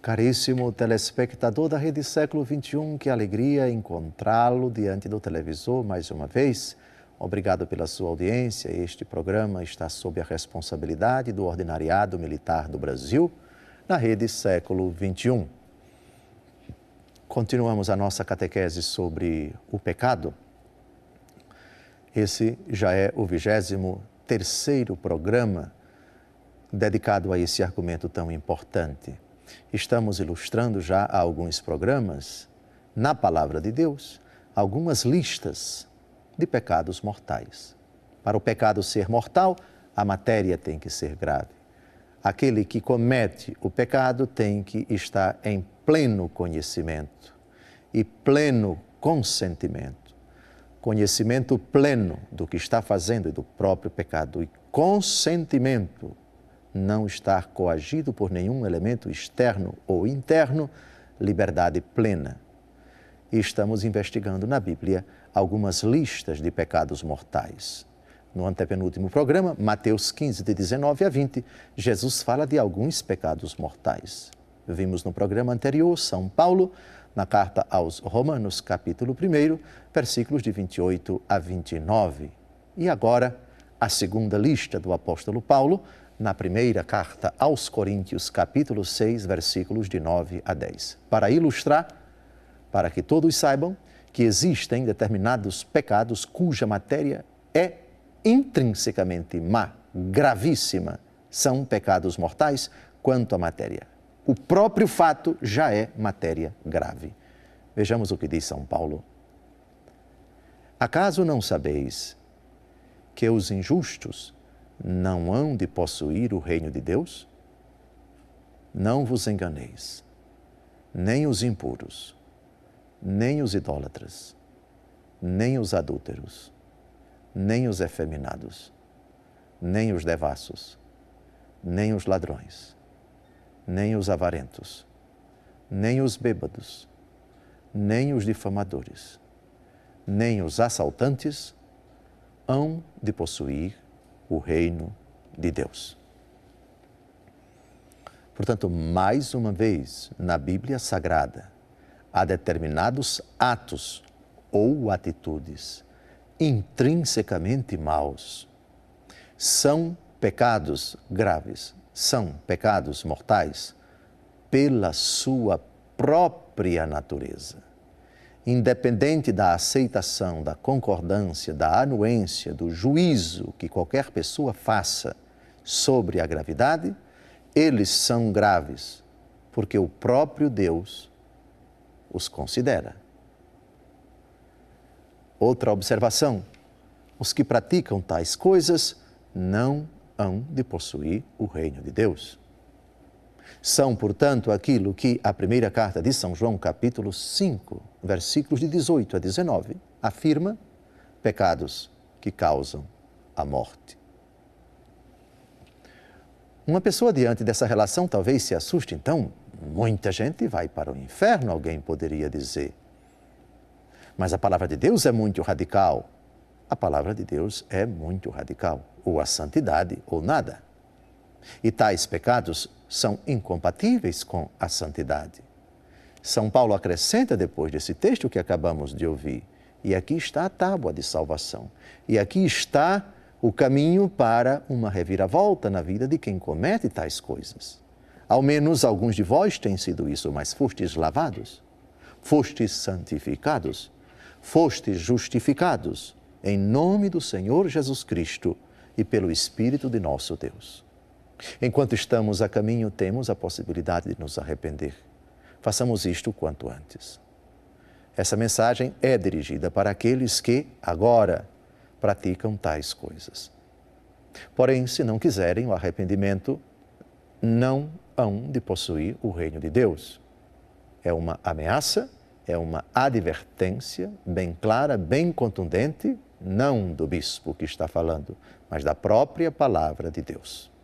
Caríssimo telespectador da Rede Século XXI, que alegria encontrá-lo diante do televisor mais uma vez. Obrigado pela sua audiência. Este programa está sob a responsabilidade do Ordinariado Militar do Brasil, na Rede Século XXI. Continuamos a nossa catequese sobre o pecado. Esse já é o 23º programa dedicado a esse argumento tão importante. Estamos ilustrando já há alguns programas, na Palavra de Deus, algumas listas de pecados mortais. Para o pecado ser mortal, a matéria tem que ser grave. Aquele que comete o pecado tem que estar em pleno conhecimento e pleno consentimento. Conhecimento pleno do que está fazendo e do próprio pecado e consentimento, não estar coagido por nenhum elemento externo ou interno, liberdade plena. E estamos investigando na Bíblia algumas listas de pecados mortais. No antepenúltimo programa, Mateus 15, de 19 a 20, Jesus fala de alguns pecados mortais. Vimos no programa anterior, São Paulo, na carta aos Romanos, capítulo 1, versículos de 28 a 29. E agora, a segunda lista do apóstolo Paulo, na primeira carta aos Coríntios, capítulo 6, versículos de 9 a 10. Para ilustrar, para que todos saibam que existem determinados pecados cuja matéria é intrinsecamente má, gravíssima. São pecados mortais quanto à matéria. O próprio fato já é matéria grave. Vejamos o que diz São Paulo. Acaso não sabeis que os injustos não hão de possuir o reino de Deus? Não vos enganeis, nem os impuros, nem os idólatras, nem os adúlteros, nem os efeminados, nem os devassos, nem os ladrões, nem os avarentos, nem os bêbados, nem os difamadores, nem os assaltantes hão de possuir o reino de Deus. Portanto, mais uma vez, na Bíblia Sagrada, há determinados atos ou atitudes intrinsecamente maus. São pecados graves, são pecados mortais pela sua própria natureza. Independente da aceitação, da concordância, da anuência, do juízo que qualquer pessoa faça sobre a gravidade, eles são graves, porque o próprio Deus os considera. Outra observação: os que praticam tais coisas não hão de possuir o reino de Deus. São, portanto, aquilo que a primeira carta de São João, capítulo 5, versículos de 18 a 19, afirma: pecados que causam a morte. Uma pessoa diante dessa relação talvez se assuste. Então, muita gente vai para o inferno, alguém poderia dizer. Mas a palavra de Deus é muito radical. A palavra de Deus é muito radical. Ou a santidade ou nada. E tais pecados são incompatíveis com a santidade. São Paulo acrescenta depois desse texto que acabamos de ouvir: e aqui está a tábua de salvação. E aqui está o caminho para uma reviravolta na vida de quem comete tais coisas. Ao menos alguns de vós têm sido isso, mas fostes lavados, fostes santificados, fostes justificados, em nome do Senhor Jesus Cristo e pelo Espírito de nosso Deus. Enquanto estamos a caminho, temos a possibilidade de nos arrepender. Façamos isto o quanto antes. Essa mensagem é dirigida para aqueles que, agora, praticam tais coisas. Porém, se não quiserem o arrependimento, não hão de possuir o reino de Deus. É uma ameaça, é uma advertência bem clara, bem contundente, não do bispo que está falando, mas da própria palavra de Deus.